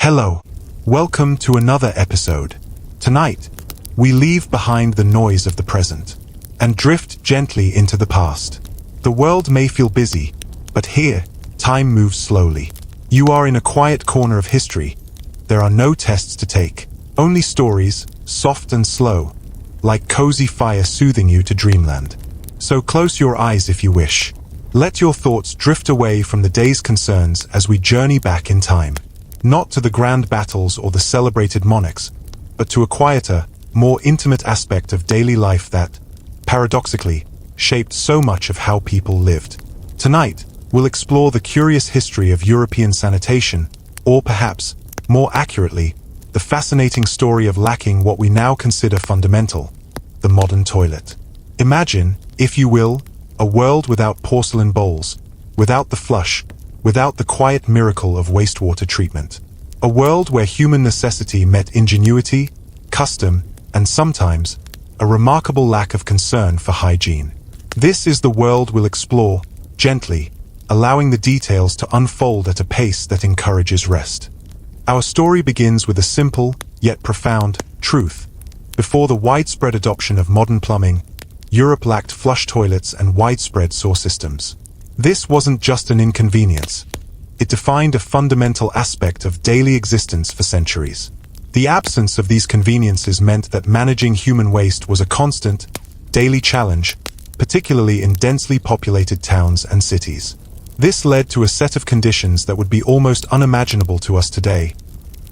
Hello. Welcome to another episode. Tonight, we leave behind the noise of the present and drift gently into the past. The world may feel busy, but here, time moves slowly. You are in a quiet corner of history. There are no tests to take, only stories, soft and slow, like cozy fire soothing you to dreamland. So close your eyes if you wish. Let your thoughts drift away from the day's concerns as we journey back in time. Not to the grand battles or the celebrated monarchs, but to a quieter, more intimate aspect of daily life that, paradoxically, shaped so much of how people lived. Tonight, we'll explore the curious history of European sanitation, or perhaps, more accurately, the fascinating story of lacking what we now consider fundamental, the modern toilet. Imagine, if you will, a world without porcelain bowls, without the flush, without the quiet miracle of wastewater treatment. A world where human necessity met ingenuity, custom, and sometimes, a remarkable lack of concern for hygiene. This is the world we'll explore, gently, allowing the details to unfold at a pace that encourages rest. Our story begins with a simple, yet profound, truth. Before the widespread adoption of modern plumbing, Europe lacked flush toilets and widespread sewer systems. This wasn't just an inconvenience. It defined a fundamental aspect of daily existence for centuries. The absence of these conveniences meant that managing human waste was a constant, daily challenge, particularly in densely populated towns and cities. This led to a set of conditions that would be almost unimaginable to us today.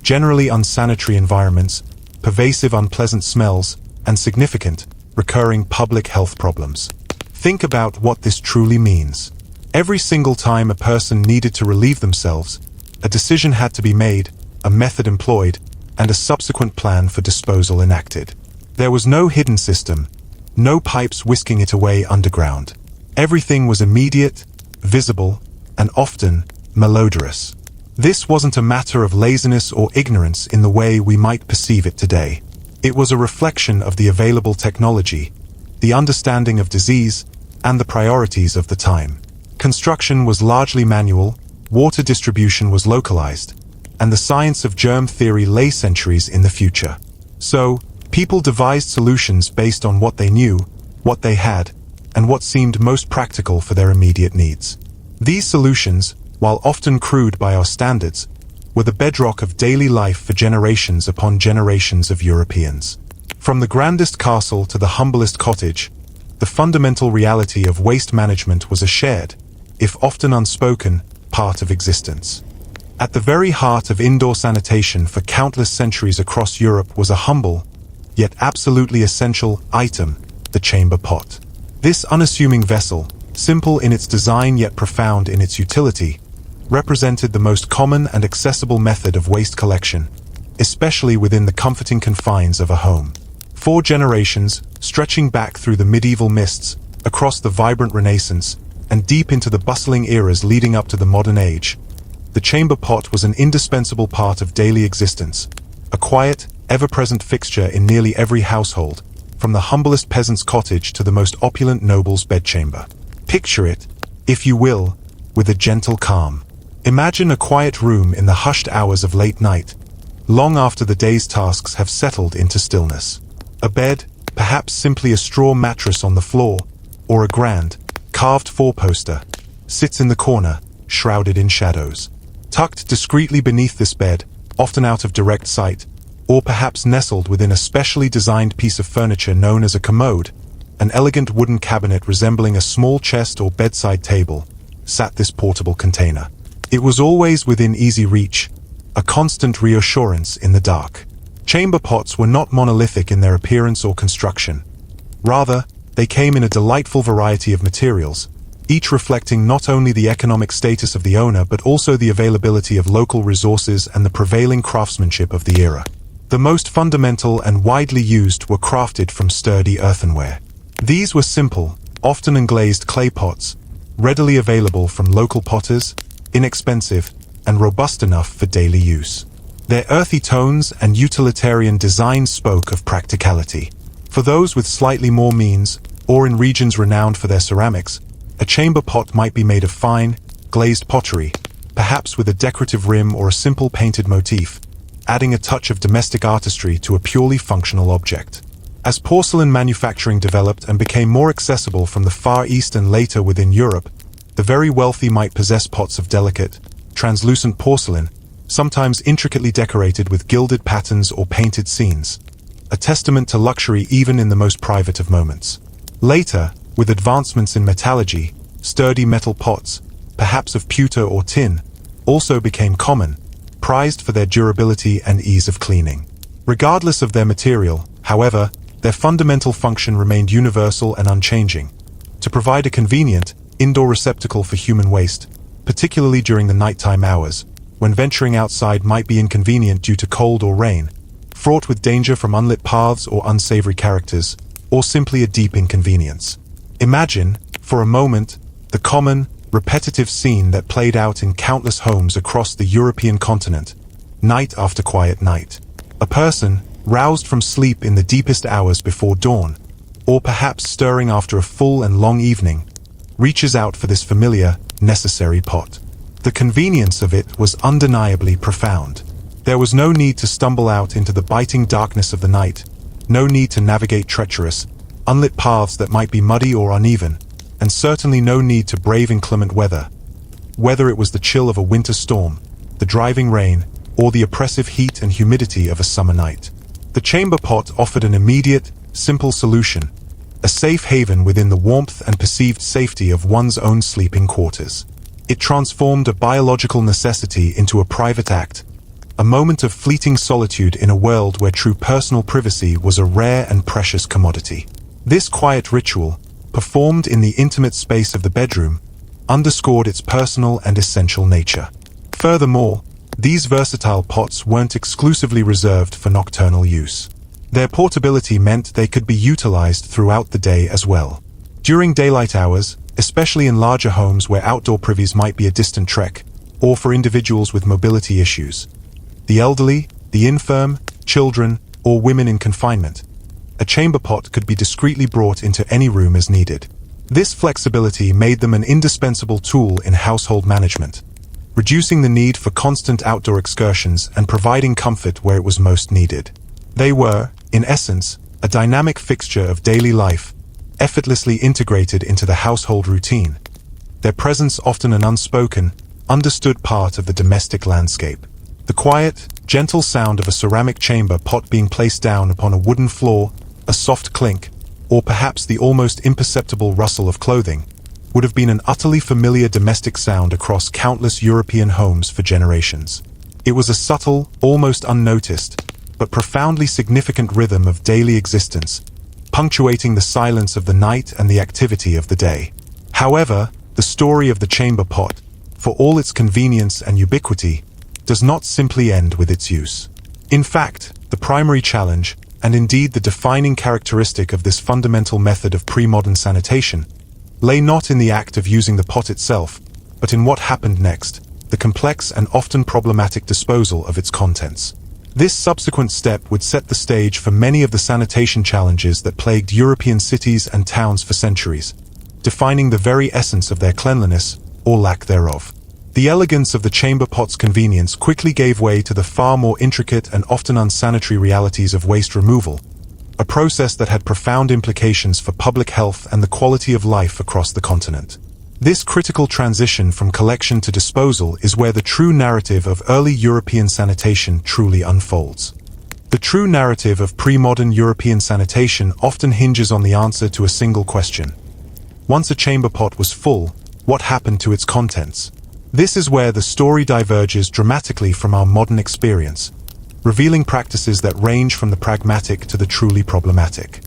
Generally unsanitary environments, pervasive unpleasant smells, and significant, recurring public health problems. Think about what this truly means. Every single time a person needed to relieve themselves, a decision had to be made, a method employed, and a subsequent plan for disposal enacted. There was no hidden system, no pipes whisking it away underground. Everything was immediate, visible, and often malodorous. This wasn't a matter of laziness or ignorance in the way we might perceive it today. It was a reflection of the available technology, the understanding of disease, and the priorities of the time. Construction was largely manual, water distribution was localized, and the science of germ theory lay centuries in the future. So, people devised solutions based on what they knew, what they had, and what seemed most practical for their immediate needs. These solutions, while often crude by our standards, were the bedrock of daily life for generations upon generations of Europeans. From the grandest castle to the humblest cottage, the fundamental reality of waste management was a shared, if often unspoken, part of existence. At the very heart of indoor sanitation for countless centuries across Europe was a humble, yet absolutely essential, item, the chamber pot. This unassuming vessel, simple in its design yet profound in its utility, represented the most common and accessible method of waste collection, especially within the comforting confines of a home. 4 generations, stretching back through the medieval mists, across the vibrant Renaissance, and deep into the bustling eras leading up to the modern age, the chamber pot was an indispensable part of daily existence, a quiet, ever-present fixture in nearly every household, from the humblest peasant's cottage to the most opulent noble's bedchamber. Picture it, if you will, with a gentle calm. Imagine a quiet room in the hushed hours of late night, long after the day's tasks have settled into stillness. A bed, perhaps simply a straw mattress on the floor, or a grand, carved four-poster, sits in the corner, shrouded in shadows. Tucked discreetly beneath this bed, often out of direct sight, or perhaps nestled within a specially designed piece of furniture known as a commode, an elegant wooden cabinet resembling a small chest or bedside table, sat this portable container. It was always within easy reach, a constant reassurance in the dark. Chamber pots were not monolithic in their appearance or construction. Rather, they came in a delightful variety of materials, each reflecting not only the economic status of the owner but also the availability of local resources and the prevailing craftsmanship of the era. The most fundamental and widely used were crafted from sturdy earthenware. These were simple, often unglazed clay pots, readily available from local potters, inexpensive, and robust enough for daily use. Their earthy tones and utilitarian design spoke of practicality. For those with slightly more means, or in regions renowned for their ceramics, a chamber pot might be made of fine, glazed pottery, perhaps with a decorative rim or a simple painted motif, adding a touch of domestic artistry to a purely functional object. As porcelain manufacturing developed and became more accessible from the Far East and later within Europe, the very wealthy might possess pots of delicate, translucent porcelain, sometimes intricately decorated with gilded patterns or painted scenes, a testament to luxury even in the most private of moments. Later, with advancements in metallurgy, sturdy metal pots, perhaps of pewter or tin, also became common, prized for their durability and ease of cleaning. Regardless of their material, however, their fundamental function remained universal and unchanging: to provide a convenient, indoor receptacle for human waste, particularly during the nighttime hours, when venturing outside might be inconvenient due to cold or rain, fraught with danger from unlit paths or unsavory characters, or simply a deep inconvenience. Imagine, for a moment, the common, repetitive scene that played out in countless homes across the European continent, night after quiet night. A person, roused from sleep in the deepest hours before dawn, or perhaps stirring after a full and long evening, reaches out for this familiar, necessary pot. The convenience of it was undeniably profound. There was no need to stumble out into the biting darkness of the night, no need to navigate treacherous, unlit paths that might be muddy or uneven, and certainly no need to brave inclement weather. Whether it was the chill of a winter storm, the driving rain, or the oppressive heat and humidity of a summer night, the chamber pot offered an immediate, simple solution, a safe haven within the warmth and perceived safety of one's own sleeping quarters. It transformed a biological necessity into a private act, a moment of fleeting solitude in a world where true personal privacy was a rare and precious commodity. This quiet ritual, performed in the intimate space of the bedroom, underscored its personal and essential nature. Furthermore, these versatile pots weren't exclusively reserved for nocturnal use. Their portability meant they could be utilized throughout the day as well. During daylight hours, especially in larger homes where outdoor privies might be a distant trek, or for individuals with mobility issues, the elderly, the infirm, children, or women in confinement, a chamber pot could be discreetly brought into any room as needed. This flexibility made them an indispensable tool in household management, reducing the need for constant outdoor excursions and providing comfort where it was most needed. They were, in essence, a dynamic fixture of daily life, effortlessly integrated into the household routine, their presence often an unspoken, understood part of the domestic landscape. The quiet, gentle sound of a ceramic chamber pot being placed down upon a wooden floor, a soft clink, or perhaps the almost imperceptible rustle of clothing, would have been an utterly familiar domestic sound across countless European homes for generations. It was a subtle, almost unnoticed, but profoundly significant rhythm of daily existence, punctuating the silence of the night and the activity of the day. However, the story of the chamber pot, for all its convenience and ubiquity, does not simply end with its use. In fact, the primary challenge, and indeed the defining characteristic of this fundamental method of pre-modern sanitation, lay not in the act of using the pot itself, but in what happened next, the complex and often problematic disposal of its contents. This subsequent step would set the stage for many of the sanitation challenges that plagued European cities and towns for centuries, defining the very essence of their cleanliness, or lack thereof. The elegance of the chamber pot's convenience quickly gave way to the far more intricate and often unsanitary realities of waste removal, a process that had profound implications for public health and the quality of life across the continent. This critical transition from collection to disposal is where the true narrative of early European sanitation truly unfolds. The true narrative of pre-modern European sanitation often hinges on the answer to a single question. Once a chamber pot was full, what happened to its contents? This is where the story diverges dramatically from our modern experience, revealing practices that range from the pragmatic to the truly problematic.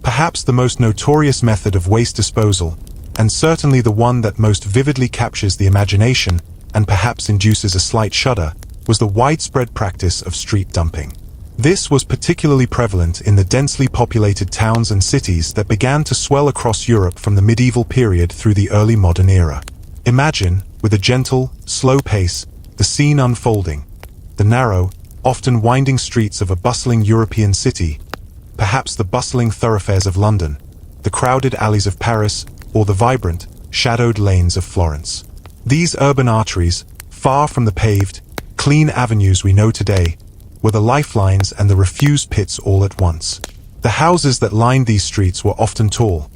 Perhaps the most notorious method of waste disposal, and certainly the one that most vividly captures the imagination and perhaps induces a slight shudder, was the widespread practice of street dumping. This was particularly prevalent in the densely populated towns and cities that began to swell across Europe from the medieval period through the early modern era. Imagine, with a gentle, slow pace, the scene unfolding: the narrow, often winding streets of a bustling European city, perhaps the bustling thoroughfares of London, the crowded alleys of Paris, or the vibrant, shadowed lanes of Florence. These urban arteries, far from the paved, clean avenues we know today, were the lifelines and the refuse pits all at once. The houses that lined these streets were often tall,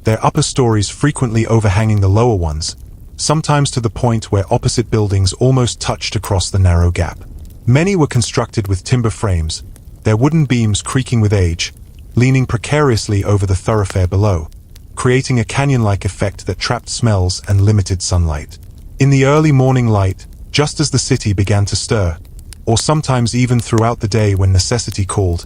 their upper stories frequently overhanging the lower ones, sometimes to the point where opposite buildings almost touched across the narrow gap. Many were constructed with timber frames, their wooden beams creaking with age, leaning precariously over the thoroughfare below, creating a canyon-like effect that trapped smells and limited sunlight. In the early morning light, just as the city began to stir, or sometimes even throughout the day when necessity called,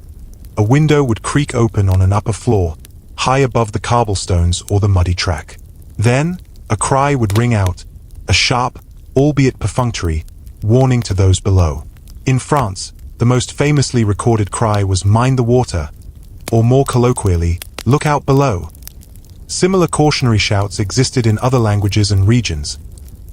a window would creak open on an upper floor, high above the cobblestones or the muddy track. Then, a cry would ring out, a sharp, albeit perfunctory, warning to those below. In France, the most famously recorded cry was "Mind the water," or more colloquially, "Look out below." Similar cautionary shouts existed in other languages and regions.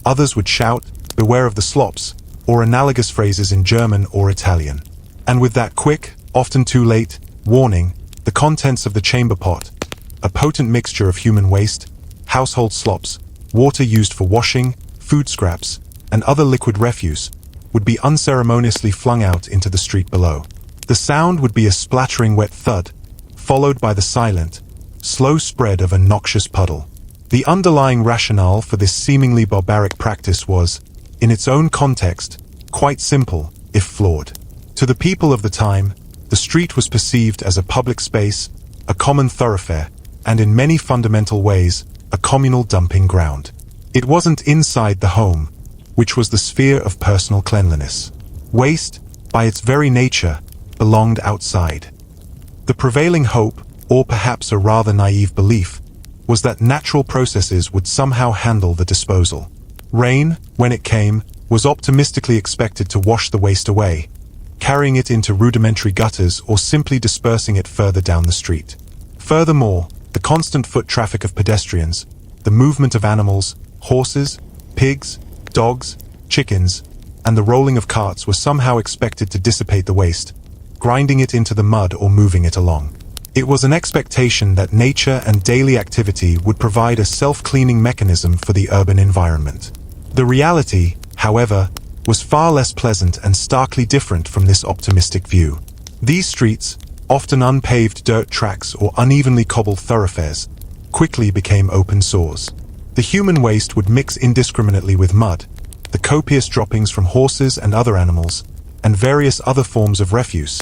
Others would shout, "Beware of the slops," or analogous phrases in German or Italian. And with that quick, often too late, warning, the contents of the chamber pot, a potent mixture of human waste, household slops, water used for washing, food scraps, and other liquid refuse, would be unceremoniously flung out into the street below. The sound would be a splattering wet thud, followed by the silent, slow spread of a noxious puddle. The underlying rationale for this seemingly barbaric practice was, in its own context, quite simple, if flawed. To the people of the time, the street was perceived as a public space, a common thoroughfare, and in many fundamental ways, a communal dumping ground. It wasn't inside the home, which was the sphere of personal cleanliness. Waste, by its very nature, belonged outside. The prevailing hope, or perhaps a rather naive belief, was that natural processes would somehow handle the disposal. Rain, when it came, was optimistically expected to wash the waste away, carrying it into rudimentary gutters or simply dispersing it further down the street. Furthermore, the constant foot traffic of pedestrians, the movement of animals, horses, pigs, dogs, chickens, and the rolling of carts were somehow expected to dissipate the waste, grinding it into the mud or moving it along. It was an expectation that nature and daily activity would provide a self-cleaning mechanism for the urban environment. The reality, however, was far less pleasant and starkly different from this optimistic view. These streets, often unpaved dirt tracks or unevenly cobbled thoroughfares, quickly became open sores. The human waste would mix indiscriminately with mud, the copious droppings from horses and other animals, and various other forms of refuse,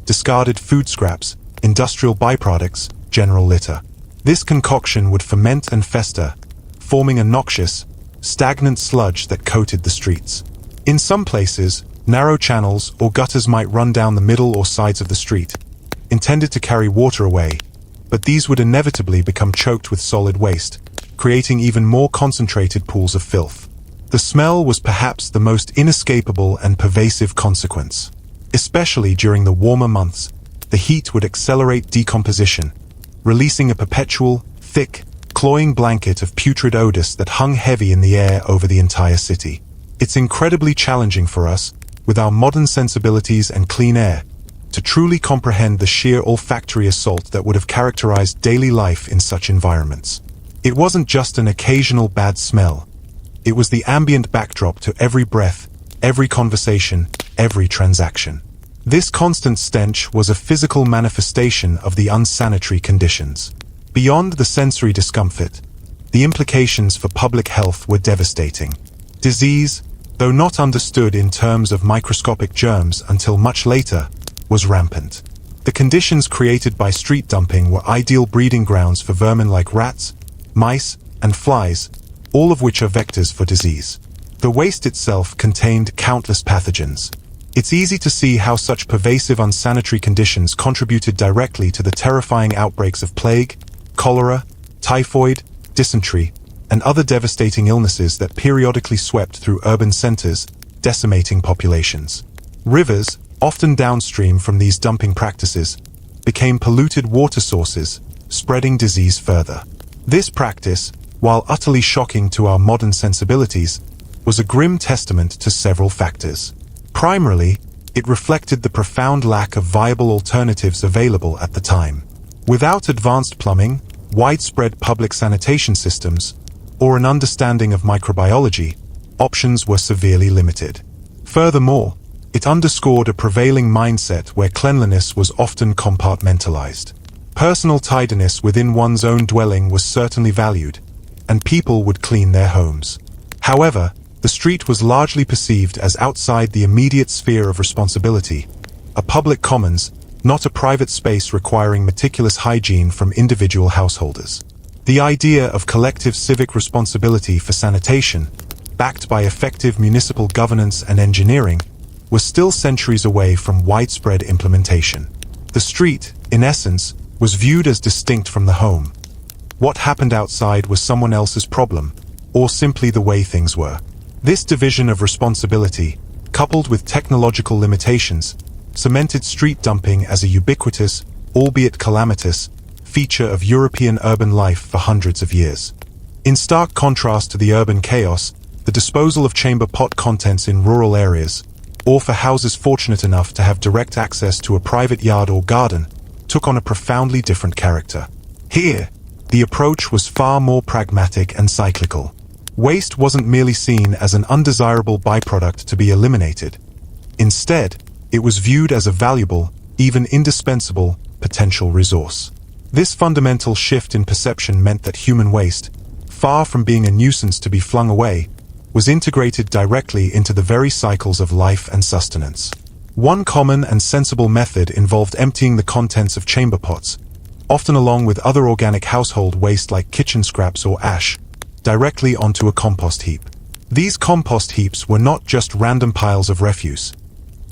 discarded food scraps, industrial byproducts, general litter. This concoction would ferment and fester, forming a noxious, stagnant sludge that coated the streets. In some places, narrow channels or gutters might run down the middle or sides of the street, intended to carry water away, but these would inevitably become choked with solid waste, creating even more concentrated pools of filth. The smell was perhaps the most inescapable and pervasive consequence. Especially during the warmer months, the heat would accelerate decomposition, releasing a perpetual, thick, cloying blanket of putrid odors that hung heavy in the air over the entire city. It's incredibly challenging for us, with our modern sensibilities and clean air, to truly comprehend the sheer olfactory assault that would have characterized daily life in such environments. It wasn't just an occasional bad smell. It was the ambient backdrop to every breath, every conversation, every transaction. This constant stench was a physical manifestation of the unsanitary conditions. Beyond the sensory discomfort, the implications for public health were devastating. Disease, though not understood in terms of microscopic germs until much later, was rampant. The conditions created by street dumping were ideal breeding grounds for vermin like rats, mice, and flies, all of which are vectors for disease. The waste itself contained countless pathogens. It's easy to see how such pervasive unsanitary conditions contributed directly to the terrifying outbreaks of plague, cholera, typhoid, dysentery, and other devastating illnesses that periodically swept through urban centers, decimating populations. Rivers, often downstream from these dumping practices, became polluted water sources, spreading disease further. This practice, while utterly shocking to our modern sensibilities, was a grim testament to several factors. Primarily, it reflected the profound lack of viable alternatives available at the time. Without advanced plumbing, widespread public sanitation systems, or an understanding of microbiology, options were severely limited. Furthermore, it underscored a prevailing mindset where cleanliness was often compartmentalized. Personal tidiness within one's own dwelling was certainly valued, and people would clean their homes. However, the street was largely perceived as outside the immediate sphere of responsibility, a public commons, not a private space requiring meticulous hygiene from individual householders. The idea of collective civic responsibility for sanitation, backed by effective municipal governance and engineering, was still centuries away from widespread implementation. The street, in essence, was viewed as distinct from the home. What happened outside was someone else's problem, or simply the way things were. This division of responsibility, coupled with technological limitations, cemented street dumping as a ubiquitous, albeit calamitous, feature of European urban life for hundreds of years. In stark contrast to the urban chaos, the disposal of chamber pot contents in rural areas, or for houses fortunate enough to have direct access to a private yard or garden, took on a profoundly different character. Here, the approach was far more pragmatic and cyclical. Waste wasn't merely seen as an undesirable byproduct to be eliminated. Instead, it was viewed as a valuable, even indispensable, potential resource. This fundamental shift in perception meant that human waste, far from being a nuisance to be flung away, was integrated directly into the very cycles of life and sustenance. One common and sensible method involved emptying the contents of chamber pots, often along with other organic household waste like kitchen scraps or ash, directly onto a compost heap. These compost heaps were not just random piles of refuse.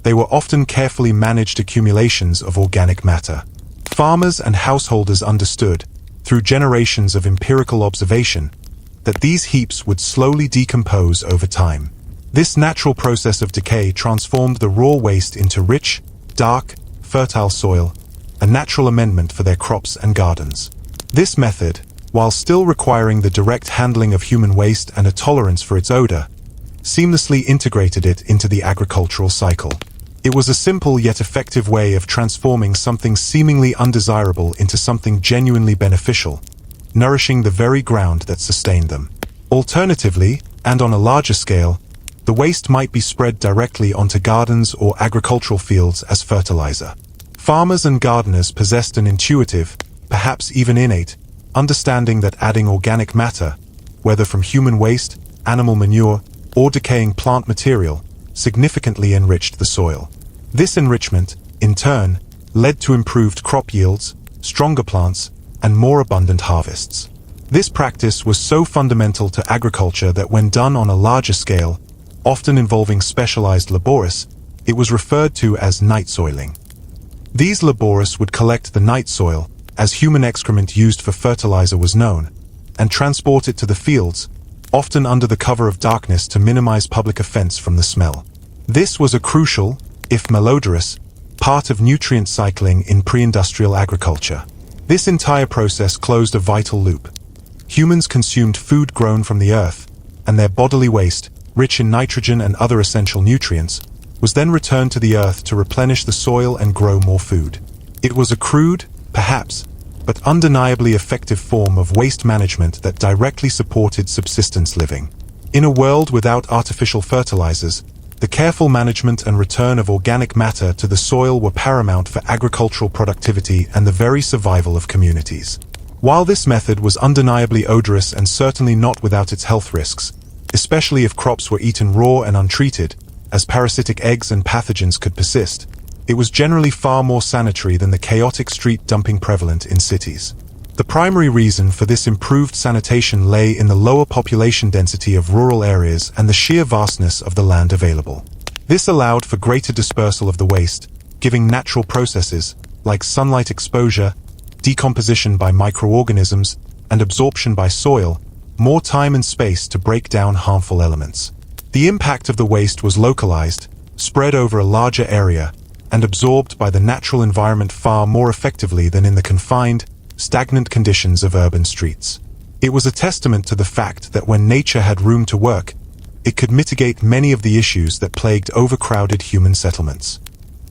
They were often carefully managed accumulations of organic matter. Farmers and householders understood, through generations of empirical observation, that these heaps would slowly decompose over time. This natural process of decay transformed the raw waste into rich, dark, fertile soil, a natural amendment for their crops and gardens. This method, while still requiring the direct handling of human waste and a tolerance for its odor, seamlessly integrated it into the agricultural cycle. It was a simple yet effective way of transforming something seemingly undesirable into something genuinely beneficial, nourishing the very ground that sustained them. Alternatively, and on a larger scale, the waste might be spread directly onto gardens or agricultural fields as fertilizer. Farmers and gardeners possessed an intuitive, perhaps even innate, understanding that adding organic matter, whether from human waste, animal manure, or decaying plant material, significantly enriched the soil. This enrichment, in turn, led to improved crop yields, stronger plants, and more abundant harvests. This practice was so fundamental to agriculture that when done on a larger scale, often involving specialized labourists, it was referred to as night soiling. These labourists would collect the night soil, as human excrement used for fertilizer was known, and transport it to the fields, often under the cover of darkness to minimize public offense from the smell. This was a crucial, if malodorous, part of nutrient cycling in pre-industrial agriculture. This entire process closed a vital loop. Humans consumed food grown from the earth, and their bodily waste, rich in nitrogen and other essential nutrients, was then returned to the earth to replenish the soil and grow more food. It was a crude, perhaps, but undeniably effective form of waste management that directly supported subsistence living. In a world without artificial fertilizers, the careful management and return of organic matter to the soil were paramount for agricultural productivity and the very survival of communities. While this method was undeniably odorous and certainly not without its health risks, especially if crops were eaten raw and untreated, as parasitic eggs and pathogens could persist, it was generally far more sanitary than the chaotic street dumping prevalent in cities. The primary reason for this improved sanitation lay in the lower population density of rural areas and the sheer vastness of the land available. This allowed for greater dispersal of the waste, giving natural processes, like sunlight exposure, decomposition by microorganisms, and absorption by soil, more time and space to break down harmful elements. The impact of the waste was localized, spread over a larger area, and absorbed by the natural environment far more effectively than in the confined, stagnant conditions of urban streets. It was a testament to the fact that when nature had room to work, it could mitigate many of the issues that plagued overcrowded human settlements.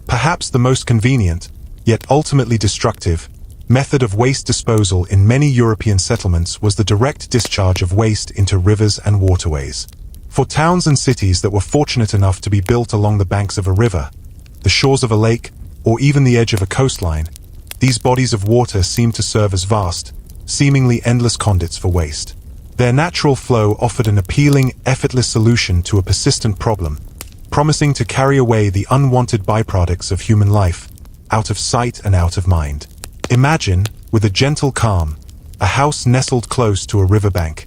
Perhaps the most convenient, yet ultimately destructive, method of waste disposal in many European settlements was the direct discharge of waste into rivers and waterways. For towns and cities that were fortunate enough to be built along the banks of a river, the shores of a lake, or even the edge of a coastline, these bodies of water seemed to serve as vast, seemingly endless conduits for waste. Their natural flow offered an appealing, effortless solution to a persistent problem, promising to carry away the unwanted byproducts of human life, out of sight and out of mind. Imagine, with a gentle calm, a house nestled close to a riverbank,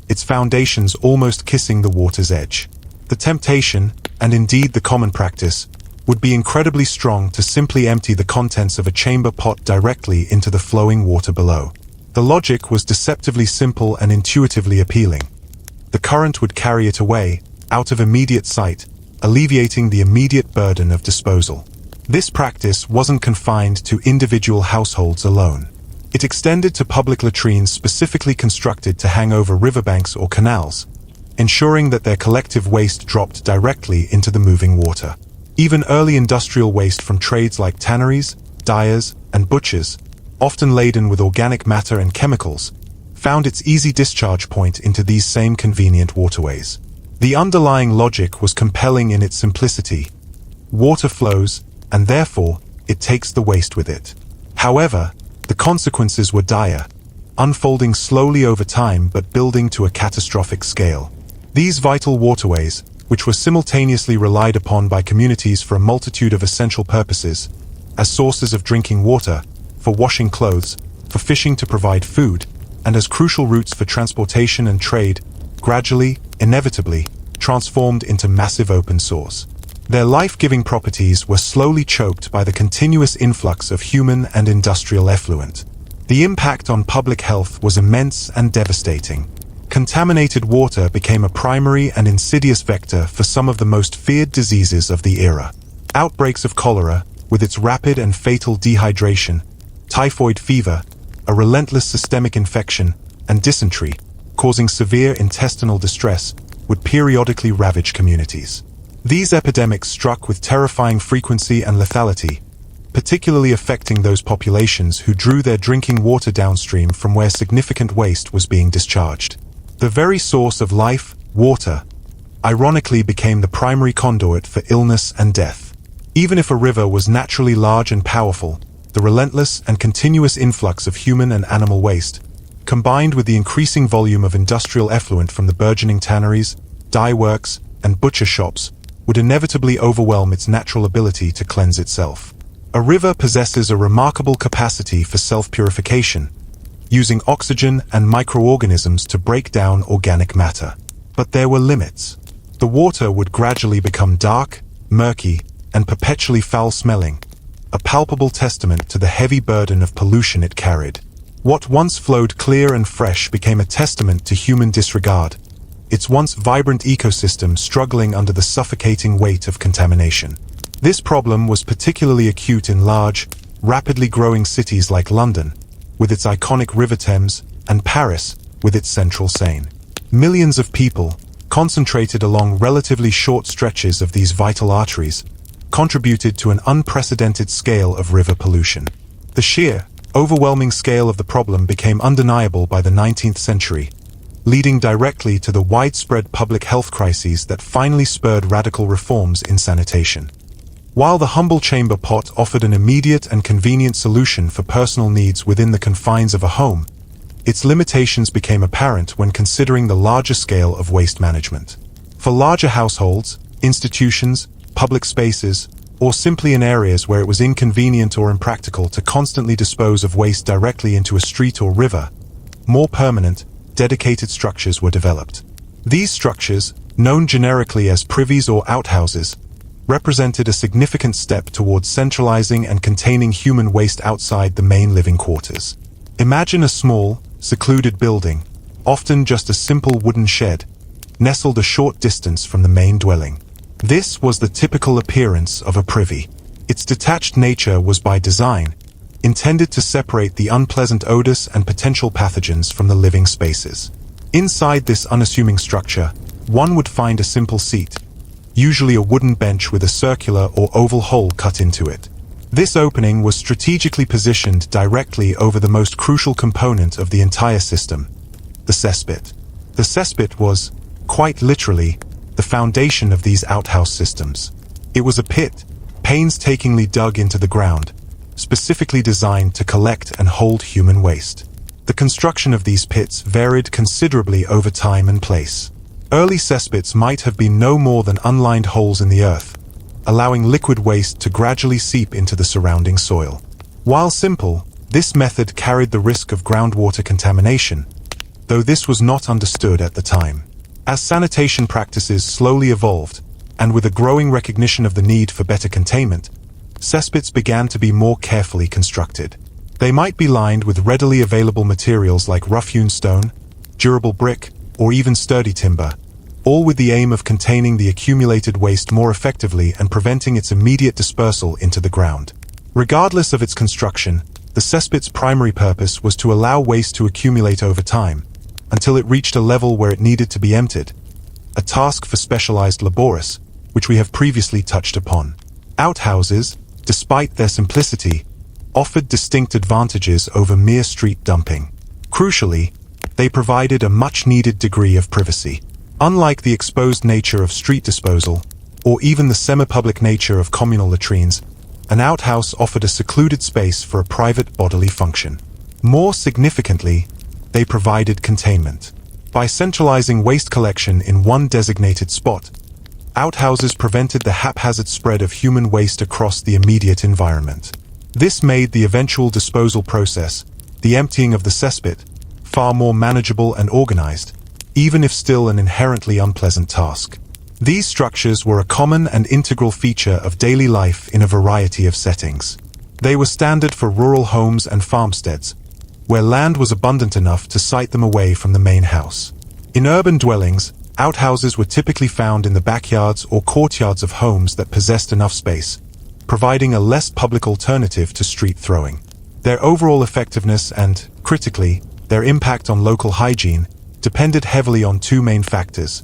its foundations almost kissing the water's edge. The temptation, and indeed the common practice, would be incredibly strong to simply empty the contents of a chamber pot directly into the flowing water below. The logic was deceptively simple and intuitively appealing. The current would carry it away, out of immediate sight, alleviating the immediate burden of disposal. This practice wasn't confined to individual households alone. It extended to public latrines specifically constructed to hang over riverbanks or canals, ensuring that their collective waste dropped directly into the moving water. Even early industrial waste from trades like tanneries, dyers, and butchers, often laden with organic matter and chemicals, found its easy discharge point into these same convenient waterways. The underlying logic was compelling in its simplicity. Water flows, and therefore, it takes the waste with it. However, the consequences were dire, unfolding slowly over time but building to a catastrophic scale. These vital waterways, which were simultaneously relied upon by communities for a multitude of essential purposes, as sources of drinking water, for washing clothes, for fishing to provide food, and as crucial routes for transportation and trade, gradually, inevitably, transformed into massive open sores. Their life-giving properties were slowly choked by the continuous influx of human and industrial effluent. The impact on public health was immense and devastating. Contaminated water became a primary and insidious vector for some of the most feared diseases of the era. Outbreaks of cholera, with its rapid and fatal dehydration, typhoid fever, a relentless systemic infection, and dysentery, causing severe intestinal distress, would periodically ravage communities. These epidemics struck with terrifying frequency and lethality, particularly affecting those populations who drew their drinking water downstream from where significant waste was being discharged. The very source of life, water, ironically became the primary conduit for illness and death. Even if a river was naturally large and powerful, the relentless and continuous influx of human and animal waste, combined with the increasing volume of industrial effluent from the burgeoning tanneries, dye works, and butcher shops, would inevitably overwhelm its natural ability to cleanse itself. A river possesses a remarkable capacity for self-purification, using oxygen and microorganisms to break down organic matter. But there were limits. The water would gradually become dark, murky, and perpetually foul-smelling, a palpable testament to the heavy burden of pollution it carried. What once flowed clear and fresh became a testament to human disregard, its once vibrant ecosystem struggling under the suffocating weight of contamination. This problem was particularly acute in large, rapidly growing cities like London, with its iconic River Thames, and Paris, with its central Seine. Millions of people, concentrated along relatively short stretches of these vital arteries, contributed to an unprecedented scale of river pollution. The sheer, overwhelming scale of the problem became undeniable by the 19th century, leading directly to the widespread public health crises that finally spurred radical reforms in sanitation. While the humble chamber pot offered an immediate and convenient solution for personal needs within the confines of a home, its limitations became apparent when considering the larger scale of waste management. For larger households, institutions, public spaces, or simply in areas where it was inconvenient or impractical to constantly dispose of waste directly into a street or river, more permanent, dedicated structures were developed. These structures, known generically as privies or outhouses, represented a significant step towards centralizing and containing human waste outside the main living quarters. Imagine a small, secluded building, often just a simple wooden shed, nestled a short distance from the main dwelling. This was the typical appearance of a privy. Its detached nature was by design, intended to separate the unpleasant odors and potential pathogens from the living spaces. Inside this unassuming structure, one would find a simple seat, usually a wooden bench with a circular or oval hole cut into it. This opening was strategically positioned directly over the most crucial component of the entire system, the cesspit. The cesspit was, quite literally, the foundation of these outhouse systems. It was a pit, painstakingly dug into the ground, specifically designed to collect and hold human waste. The construction of these pits varied considerably over time and place. Early cesspits might have been no more than unlined holes in the earth, allowing liquid waste to gradually seep into the surrounding soil. While simple, this method carried the risk of groundwater contamination, though this was not understood at the time. As sanitation practices slowly evolved, and with a growing recognition of the need for better containment, cesspits began to be more carefully constructed. They might be lined with readily available materials like rough-hewn stone, durable brick, or even sturdy timber, all with the aim of containing the accumulated waste more effectively and preventing its immediate dispersal into the ground. Regardless of its construction, the cesspit's primary purpose was to allow waste to accumulate over time, until it reached a level where it needed to be emptied, a task for specialized laborists, which we have previously touched upon. Outhouses, despite their simplicity, offered distinct advantages over mere street dumping. Crucially, they provided a much-needed degree of privacy. Unlike the exposed nature of street disposal, or even the semi-public nature of communal latrines, an outhouse offered a secluded space for a private bodily function. More significantly, they provided containment. By centralizing waste collection in one designated spot, outhouses prevented the haphazard spread of human waste across the immediate environment. This made the eventual disposal process, the emptying of the cesspit, far more manageable and organized, even if still an inherently unpleasant task. These structures were a common and integral feature of daily life in a variety of settings. They were standard for rural homes and farmsteads, where land was abundant enough to site them away from the main house. In urban dwellings, outhouses were typically found in the backyards or courtyards of homes that possessed enough space, providing a less public alternative to street throwing. Their overall effectiveness and, critically, their impact on local hygiene depended heavily on two main factors: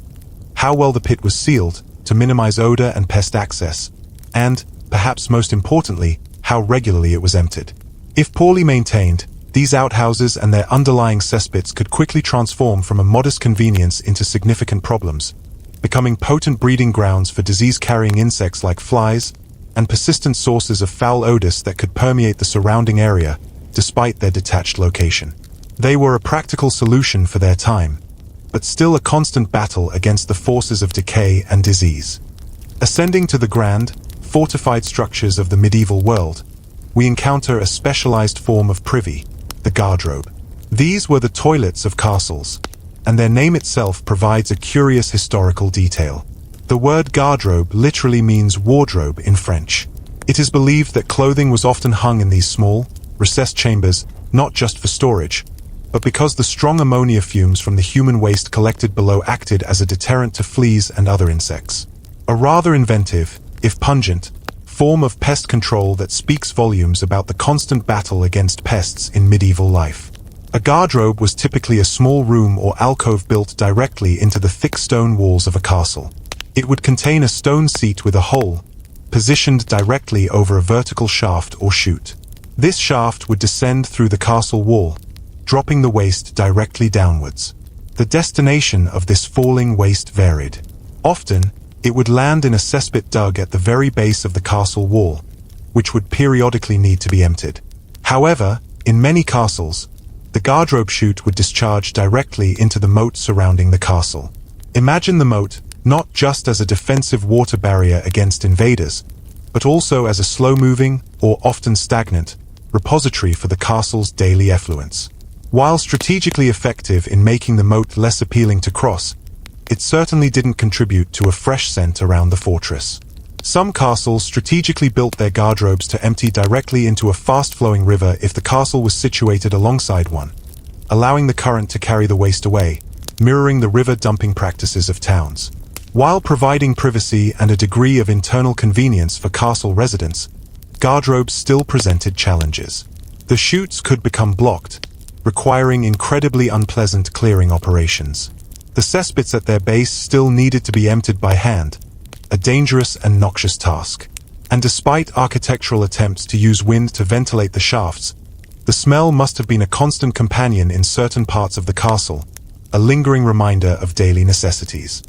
how well the pit was sealed to minimize odor and pest access, and, perhaps most importantly, how regularly it was emptied. If poorly maintained, these outhouses and their underlying cesspits could quickly transform from a modest convenience into significant problems, becoming potent breeding grounds for disease-carrying insects like flies, and persistent sources of foul odors that could permeate the surrounding area, despite their detached location. They were a practical solution for their time, but still a constant battle against the forces of decay and disease. Ascending to the grand, fortified structures of the medieval world, we encounter a specialized form of privy, the garderobe. These were the toilets of castles, and their name itself provides a curious historical detail. The word garderobe literally means wardrobe in French. It is believed that clothing was often hung in these small, recessed chambers, not just for storage, but because the strong ammonia fumes from the human waste collected below acted as a deterrent to fleas and other insects. A rather inventive, if pungent, form of pest control that speaks volumes about the constant battle against pests in medieval life. A garderobe was typically a small room or alcove built directly into the thick stone walls of a castle. It would contain a stone seat with a hole, positioned directly over a vertical shaft or chute. This shaft would descend through the castle wall, dropping the waste directly downwards. The destination of this falling waste varied. Often, it would land in a cesspit dug at the very base of the castle wall, which would periodically need to be emptied. However, in many castles, the garderobe chute would discharge directly into the moat surrounding the castle. Imagine the moat not just as a defensive water barrier against invaders, but also as a slow-moving, or often stagnant, repository for the castle's daily effluents. While strategically effective in making the moat less appealing to cross, it certainly didn't contribute to a fresh scent around the fortress. Some castles strategically built their garderobes to empty directly into a fast-flowing river if the castle was situated alongside one, allowing the current to carry the waste away, mirroring the river dumping practices of towns. While providing privacy and a degree of internal convenience for castle residents, garderobes still presented challenges. The chutes could become blocked, requiring incredibly unpleasant clearing operations. The cesspits at their base still needed to be emptied by hand, a dangerous and noxious task. And despite architectural attempts to use wind to ventilate the shafts, the smell must have been a constant companion in certain parts of the castle, a lingering reminder of daily necessities.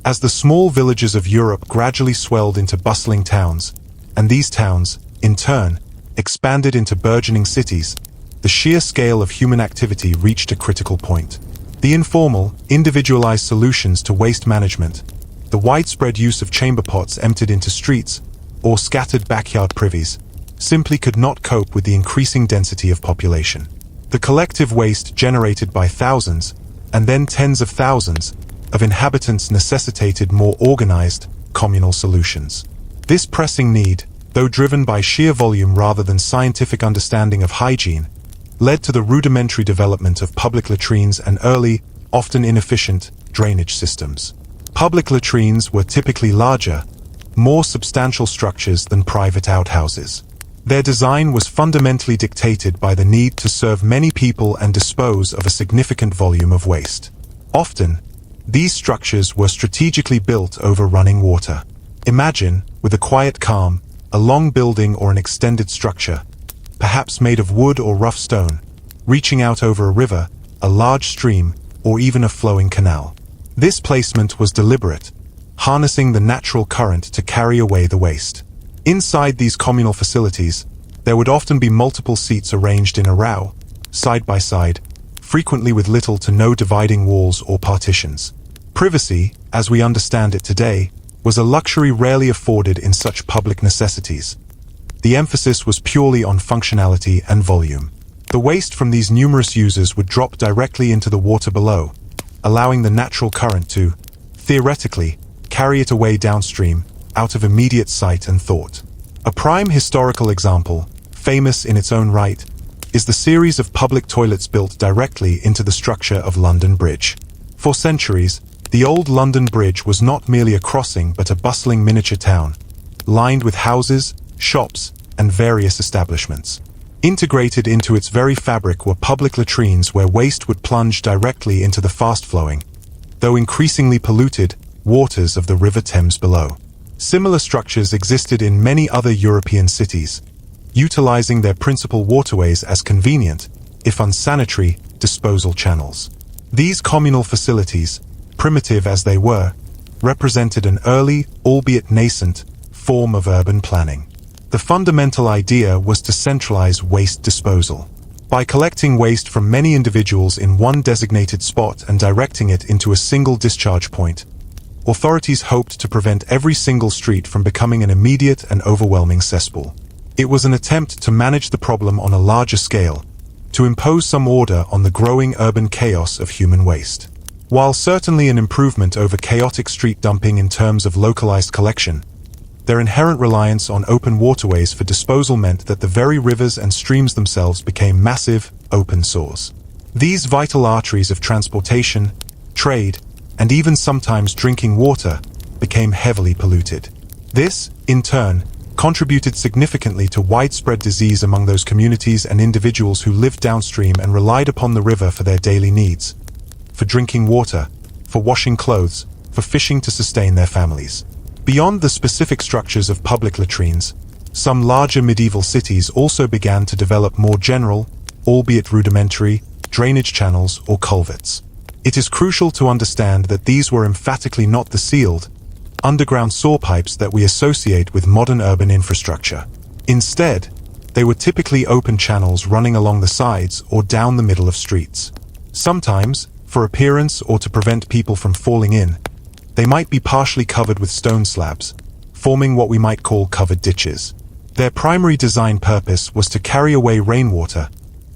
As the small villages of Europe gradually swelled into bustling towns, and these towns, in turn, expanded into burgeoning cities, the sheer scale of human activity reached a critical point. The informal, individualized solutions to waste management, the widespread use of chamber pots emptied into streets, or scattered backyard privies, simply could not cope with the increasing density of population. The collective waste generated by thousands, and then tens of thousands, of inhabitants necessitated more organized, communal solutions. This pressing need, though driven by sheer volume rather than scientific understanding of hygiene, led to the rudimentary development of public latrines and early, often inefficient, drainage systems. Public latrines were typically larger, more substantial structures than private outhouses. Their design was fundamentally dictated by the need to serve many people and dispose of a significant volume of waste. Often, these structures were strategically built over running water. Imagine, with a quiet calm, a long building or an extended structure, perhaps made of wood or rough stone, reaching out over a river, a large stream, or even a flowing canal. This placement was deliberate, harnessing the natural current to carry away the waste. Inside these communal facilities, there would often be multiple seats arranged in a row, side by side, frequently with little to no dividing walls or partitions. Privacy, as we understand it today, was a luxury rarely afforded in such public necessities. The emphasis was purely on functionality and volume. The waste from these numerous users would drop directly into the water below, allowing the natural current to, theoretically, carry it away downstream, out of immediate sight and thought. A prime historical example, famous in its own right, is the series of public toilets built directly into the structure of London Bridge. For centuries, the old London Bridge was not merely a crossing but a bustling miniature town, lined with houses, shops, and various establishments. Integrated into its very fabric were public latrines where waste would plunge directly into the fast-flowing, though increasingly polluted, waters of the River Thames below. Similar structures existed in many other European cities, utilizing their principal waterways as convenient, if unsanitary, disposal channels. These communal facilities, primitive as they were, represented an early, albeit nascent, form of urban planning. The fundamental idea was to centralize waste disposal. By collecting waste from many individuals in one designated spot and directing it into a single discharge point, authorities hoped to prevent every single street from becoming an immediate and overwhelming cesspool. It was an attempt to manage the problem on a larger scale, to impose some order on the growing urban chaos of human waste. While certainly an improvement over chaotic street dumping in terms of localized collection, their inherent reliance on open waterways for disposal meant that the very rivers and streams themselves became massive, open sores. These vital arteries of transportation, trade, and even sometimes drinking water became heavily polluted. This, in turn, contributed significantly to widespread disease among those communities and individuals who lived downstream and relied upon the river for their daily needs, for drinking water, for washing clothes, for fishing to sustain their families. Beyond the specific structures of public latrines, some larger medieval cities also began to develop more general, albeit rudimentary, drainage channels or culverts. It is crucial to understand that these were emphatically not the sealed, underground saw pipes that we associate with modern urban infrastructure. Instead, they were typically open channels running along the sides or down the middle of streets. Sometimes, for appearance or to prevent people from falling in, they might be partially covered with stone slabs, forming what we might call covered ditches. Their primary design purpose was to carry away rainwater,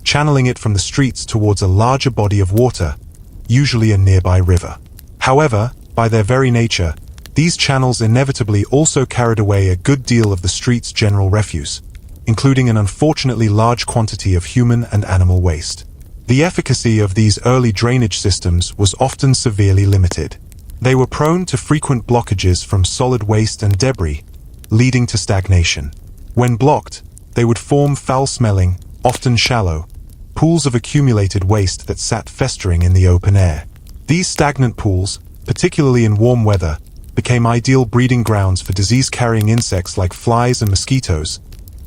channeling it from the streets towards a larger body of water, usually a nearby river. However, by their very nature, these channels inevitably also carried away a good deal of the street's general refuse, including an unfortunately large quantity of human and animal waste. The efficacy of these early drainage systems was often severely limited. They were prone to frequent blockages from solid waste and debris, leading to stagnation. When blocked, they would form foul-smelling, often shallow, pools of accumulated waste that sat festering in the open air. These stagnant pools, particularly in warm weather, became ideal breeding grounds for disease-carrying insects like flies and mosquitoes,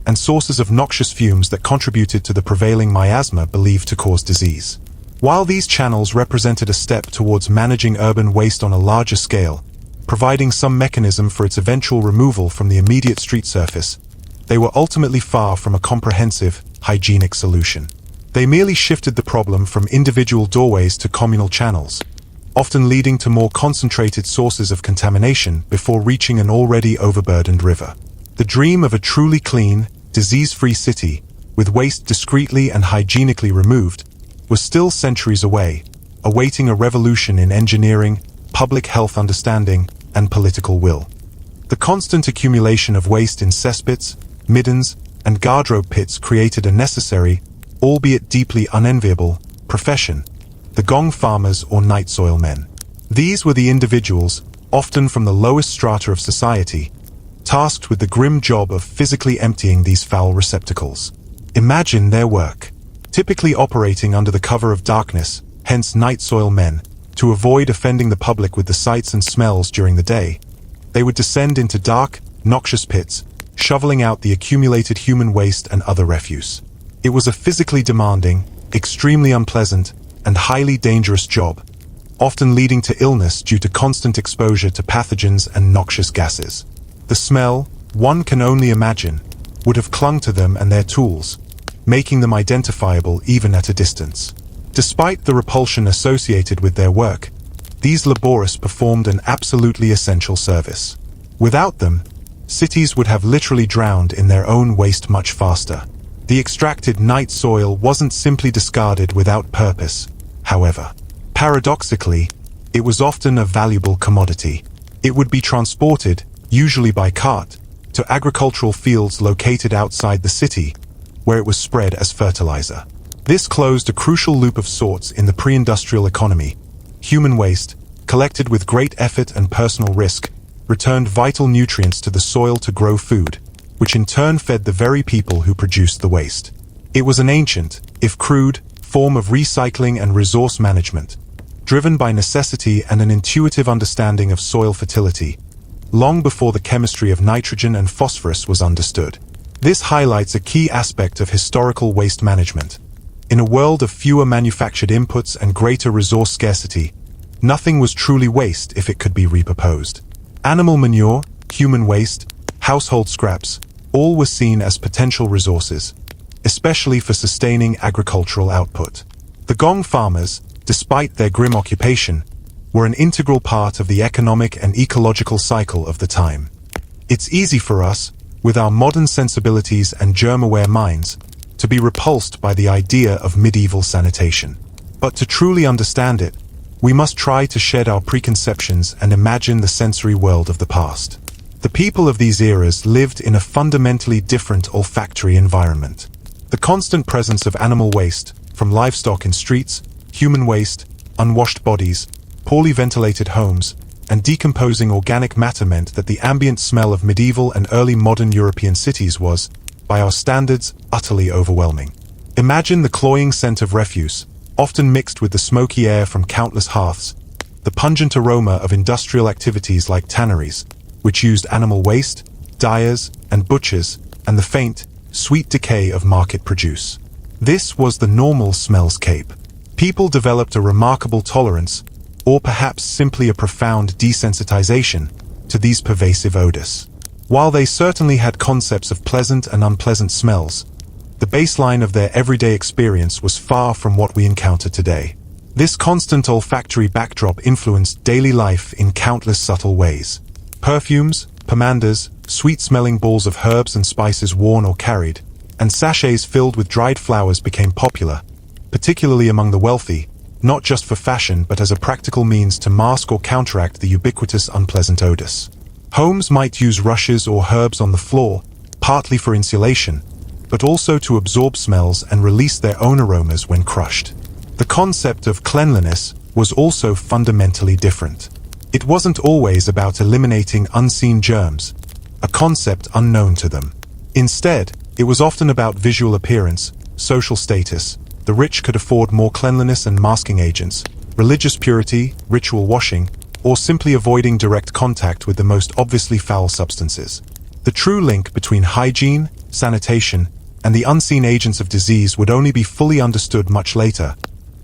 and sources of noxious fumes that contributed to the prevailing miasma believed to cause disease. While these channels represented a step towards managing urban waste on a larger scale, providing some mechanism for its eventual removal from the immediate street surface, they were ultimately far from a comprehensive, hygienic solution. They merely shifted the problem from individual doorways to communal channels, often leading to more concentrated sources of contamination before reaching an already overburdened river. The dream of a truly clean, disease-free city, with waste discreetly and hygienically removed, was still centuries away, awaiting a revolution in engineering, public health understanding, and political will. The constant accumulation of waste in cesspits, middens, and guardrobe pits created a necessary, albeit deeply unenviable, profession: the gong farmers or night soil men. These were the individuals, often from the lowest strata of society, tasked with the grim job of physically emptying these foul receptacles. Imagine their work. Typically operating under the cover of darkness, hence night soil men, to avoid offending the public with the sights and smells during the day, they would descend into dark, noxious pits, shoveling out the accumulated human waste and other refuse. It was a physically demanding, extremely unpleasant, and highly dangerous job, often leading to illness due to constant exposure to pathogens and noxious gases. The smell, one can only imagine, would have clung to them and their tools, making them identifiable even at a distance. Despite the repulsion associated with their work, these laborists performed an absolutely essential service. Without them, cities would have literally drowned in their own waste much faster. The extracted night soil wasn't simply discarded without purpose, however. Paradoxically, it was often a valuable commodity. It would be transported, usually by cart, to agricultural fields located outside the city, where it was spread as fertilizer. This closed a crucial loop of sorts in the pre-industrial economy. Human waste, collected with great effort and personal risk, returned vital nutrients to the soil to grow food, which in turn fed the very people who produced the waste. It was an ancient, if crude, form of recycling and resource management, driven by necessity and an intuitive understanding of soil fertility, long before the chemistry of nitrogen and phosphorus was understood. This highlights a key aspect of historical waste management. In a world of fewer manufactured inputs and greater resource scarcity, nothing was truly waste if it could be repurposed. Animal manure, human waste, household scraps, all were seen as potential resources, especially for sustaining agricultural output. The gong farmers, despite their grim occupation, were an integral part of the economic and ecological cycle of the time. It's easy for us, with our modern sensibilities and germ-aware minds, to be repulsed by the idea of medieval sanitation. But to truly understand it, we must try to shed our preconceptions and imagine the sensory world of the past. The people of these eras lived in a fundamentally different olfactory environment. The constant presence of animal waste, from livestock in streets, human waste, unwashed bodies, poorly ventilated homes, and decomposing organic matter meant that the ambient smell of medieval and early modern European cities was, by our standards, utterly overwhelming. Imagine the cloying scent of refuse, often mixed with the smoky air from countless hearths, the pungent aroma of industrial activities like tanneries, which used animal waste, dyers, and butchers, and the faint, sweet decay of market produce. This was the normal smellscape. People developed a remarkable tolerance, or perhaps simply a profound desensitization, to these pervasive odors. While they certainly had concepts of pleasant and unpleasant smells, the baseline of their everyday experience was far from what we encounter today. This constant olfactory backdrop influenced daily life in countless subtle ways. Perfumes, pomanders, sweet-smelling balls of herbs and spices worn or carried, and sachets filled with dried flowers became popular, particularly among the wealthy, not just for fashion but as a practical means to mask or counteract the ubiquitous unpleasant odors. Homes might use rushes or herbs on the floor, partly for insulation, but also to absorb smells and release their own aromas when crushed. The concept of cleanliness was also fundamentally different. It wasn't always about eliminating unseen germs, a concept unknown to them. Instead, it was often about visual appearance, social status. The rich could afford more cleanliness and masking agents, religious purity, ritual washing, or simply avoiding direct contact with the most obviously foul substances. The true link between hygiene, sanitation, and the unseen agents of disease would only be fully understood much later,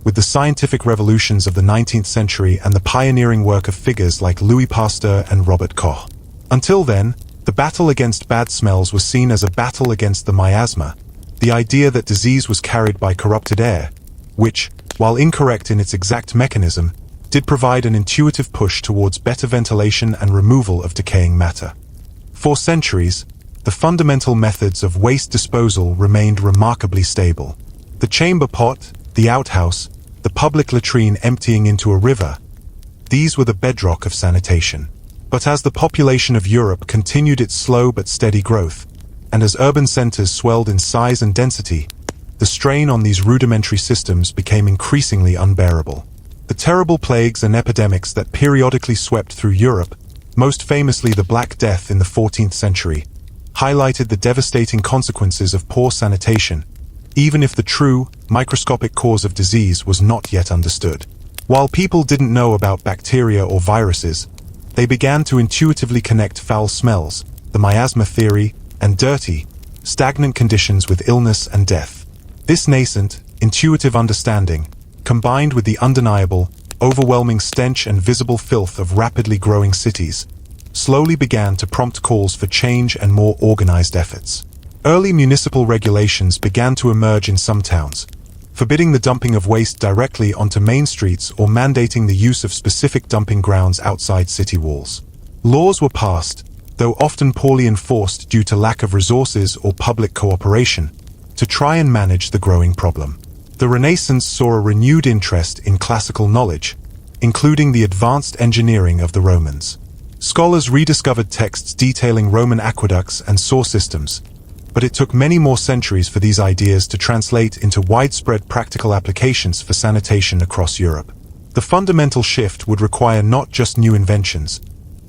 with the scientific revolutions of the 19th century and the pioneering work of figures like Louis Pasteur and Robert Koch. Until then, the battle against bad smells was seen as a battle against the miasma, the idea that disease was carried by corrupted air, which, while incorrect in its exact mechanism, did provide an intuitive push towards better ventilation and removal of decaying matter. For centuries, the fundamental methods of waste disposal remained remarkably stable. The chamber pot, the outhouse, the public latrine emptying into a river, these were the bedrock of sanitation. But as the population of Europe continued its slow but steady growth, and as urban centers swelled in size and density, the strain on these rudimentary systems became increasingly unbearable. The terrible plagues and epidemics that periodically swept through Europe, most famously the Black Death in the 14th century, highlighted the devastating consequences of poor sanitation, even if the true, microscopic cause of disease was not yet understood. While people didn't know about bacteria or viruses, they began to intuitively connect foul smells, the miasma theory, and dirty, stagnant conditions with illness and death. This nascent, intuitive understanding, combined with the undeniable, overwhelming stench and visible filth of rapidly growing cities, slowly began to prompt calls for change and more organized efforts. Early municipal regulations began to emerge in some towns, forbidding the dumping of waste directly onto main streets or mandating the use of specific dumping grounds outside city walls. Laws were passed, though often poorly enforced due to lack of resources or public cooperation, to try and manage the growing problem. The Renaissance saw a renewed interest in classical knowledge, including the advanced engineering of the Romans. Scholars rediscovered texts detailing Roman aqueducts and sewer systems, but it took many more centuries for these ideas to translate into widespread practical applications for sanitation across Europe. The fundamental shift would require not just new inventions,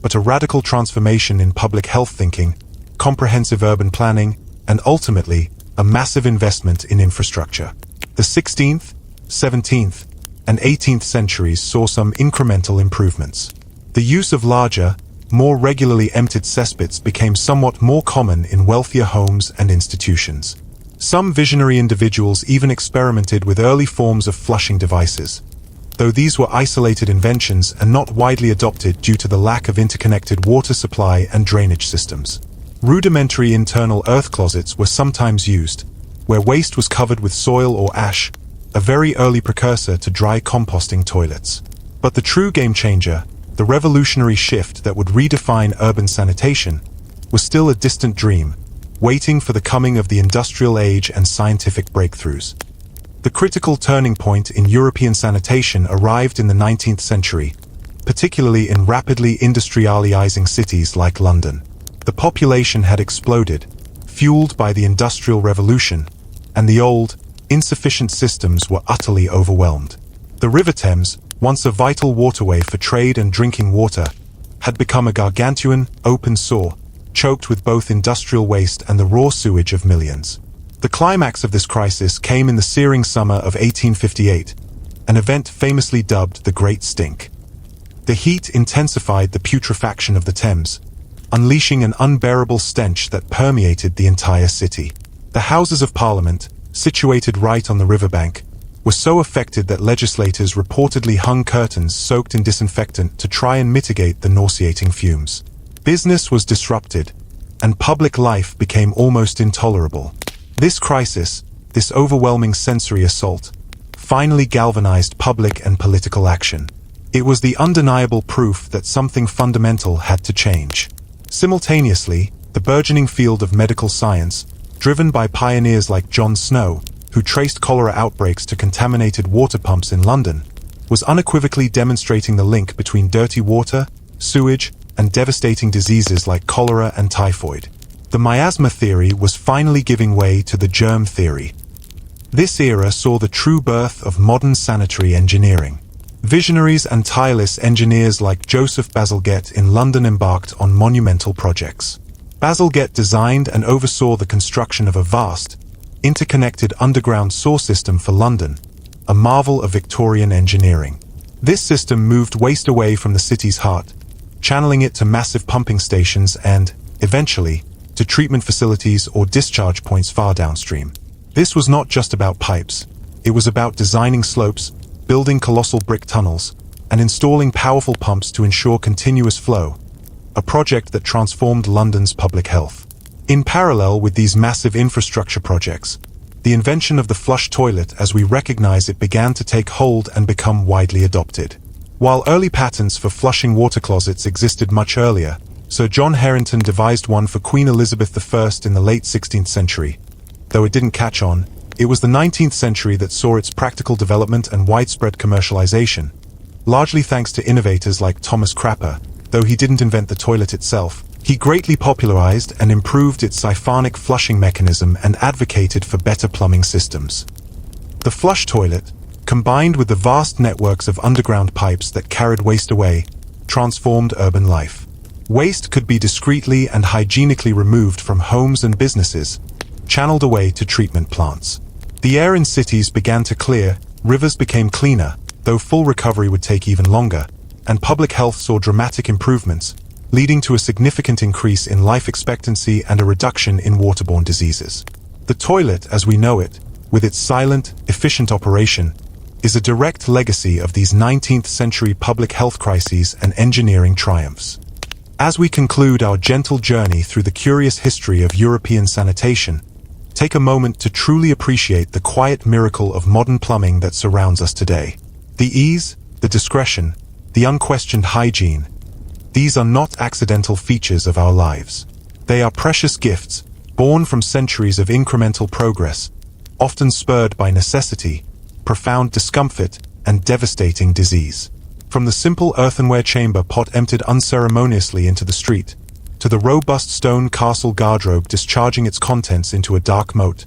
but a radical transformation in public health thinking, comprehensive urban planning, and ultimately, a massive investment in infrastructure. The 16th, 17th, and 18th centuries saw some incremental improvements. The use of larger, more regularly emptied cesspits became somewhat more common in wealthier homes and institutions. Some visionary individuals even experimented with early forms of flushing devices, though these were isolated inventions and not widely adopted due to the lack of interconnected water supply and drainage systems. Rudimentary internal earth closets were sometimes used, where waste was covered with soil or ash, a very early precursor to dry composting toilets. But the true game changer, the revolutionary shift that would redefine urban sanitation, was still a distant dream, waiting for the coming of the industrial age and scientific breakthroughs. The critical turning point in European sanitation arrived in the 19th century, particularly in rapidly industrializing cities like London. The population had exploded, fueled by the Industrial Revolution, and the old, insufficient systems were utterly overwhelmed. The River Thames, once a vital waterway for trade and drinking water, had become a gargantuan, open sore, choked with both industrial waste and the raw sewage of millions. The climax of this crisis came in the searing summer of 1858, an event famously dubbed the Great Stink. The heat intensified the putrefaction of the Thames, unleashing an unbearable stench that permeated the entire city. The Houses of Parliament, situated right on the riverbank, were so affected that legislators reportedly hung curtains soaked in disinfectant to try and mitigate the nauseating fumes. Business was disrupted, and public life became almost intolerable. This crisis, this overwhelming sensory assault, finally galvanized public and political action. It was the undeniable proof that something fundamental had to change. Simultaneously, the burgeoning field of medical science, driven by pioneers like John Snow, who traced cholera outbreaks to contaminated water pumps in London, was unequivocally demonstrating the link between dirty water, sewage, and devastating diseases like cholera and typhoid. The miasma theory was finally giving way to the germ theory. This era saw the true birth of modern sanitary engineering. Visionaries and tireless engineers like Joseph Bazalgette in London embarked on monumental projects. Bazalgette designed and oversaw the construction of a vast, interconnected underground sewer system for London, a marvel of Victorian engineering. This system moved waste away from the city's heart, channeling it to massive pumping stations and, eventually, to treatment facilities or discharge points far downstream. This was not just about pipes. It was about designing slopes, building colossal brick tunnels, and installing powerful pumps to ensure continuous flow, a project that transformed London's public health. In parallel with these massive infrastructure projects, the invention of the flush toilet as we recognize it began to take hold and become widely adopted. While early patents for flushing water closets existed much earlier, Sir John Harington devised one for Queen Elizabeth I in the late 16th century. Though it didn't catch on, it was the 19th century that saw its practical development and widespread commercialization, largely thanks to innovators like Thomas Crapper. Though he didn't invent the toilet itself, he greatly popularized and improved its siphonic flushing mechanism and advocated for better plumbing systems. The flush toilet, combined with the vast networks of underground pipes that carried waste away, transformed urban life. Waste could be discreetly and hygienically removed from homes and businesses, channeled away to treatment plants. The air in cities began to clear, rivers became cleaner, though full recovery would take even longer, and public health saw dramatic improvements, leading to a significant increase in life expectancy and a reduction in waterborne diseases. The toilet, as we know it, with its silent, efficient operation, is a direct legacy of these 19th century public health crises and engineering triumphs. As we conclude our gentle journey through the curious history of European sanitation, take a moment to truly appreciate the quiet miracle of modern plumbing that surrounds us today. The ease, the discretion, the unquestioned hygiene, these are not accidental features of our lives. They are precious gifts, born from centuries of incremental progress, often spurred by necessity, profound discomfort, and devastating disease. From the simple earthenware chamber pot emptied unceremoniously into the street, to the robust stone castle garderobe discharging its contents into a dark moat,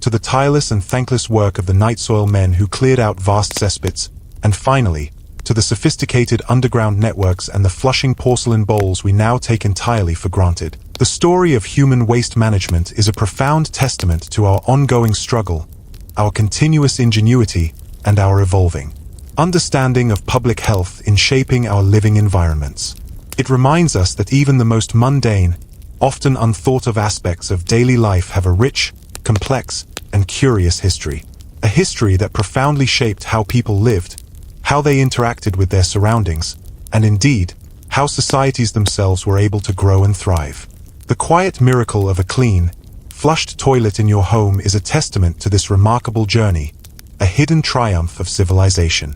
to the tireless and thankless work of the night soil men who cleared out vast cesspits, and finally, to the sophisticated underground networks and the flushing porcelain bowls we now take entirely for granted. The story of human waste management is a profound testament to our ongoing struggle, our continuous ingenuity, and our evolving understanding of public health in shaping our living environments. It reminds us that even the most mundane, often unthought of aspects of daily life have a rich, complex, and curious history. A history that profoundly shaped how people lived, how they interacted with their surroundings, and indeed, how societies themselves were able to grow and thrive. The quiet miracle of a clean, flushed toilet in your home is a testament to this remarkable journey, a hidden triumph of civilization.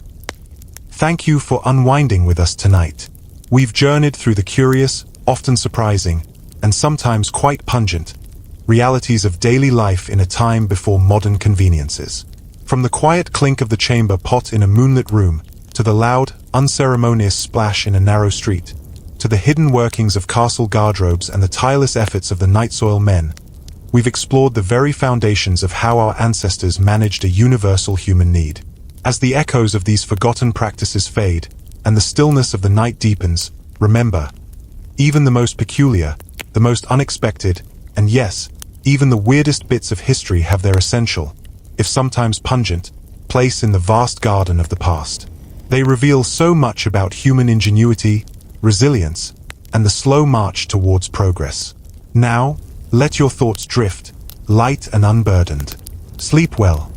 Thank you for unwinding with us tonight. We've journeyed through the curious, often surprising, and sometimes quite pungent realities of daily life in a time before modern conveniences. From the quiet clink of the chamber pot in a moonlit room, to the loud, unceremonious splash in a narrow street, to the hidden workings of castle garderobes and the tireless efforts of the night soil men, we've explored the very foundations of how our ancestors managed a universal human need. As the echoes of these forgotten practices fade, and the stillness of the night deepens, remember, even the most peculiar, the most unexpected, and yes, even the weirdest bits of history have their essential, if sometimes pungent, place in the vast garden of the past. They reveal so much about human ingenuity, resilience, and the slow march towards progress. Now, let your thoughts drift, light and unburdened. Sleep well.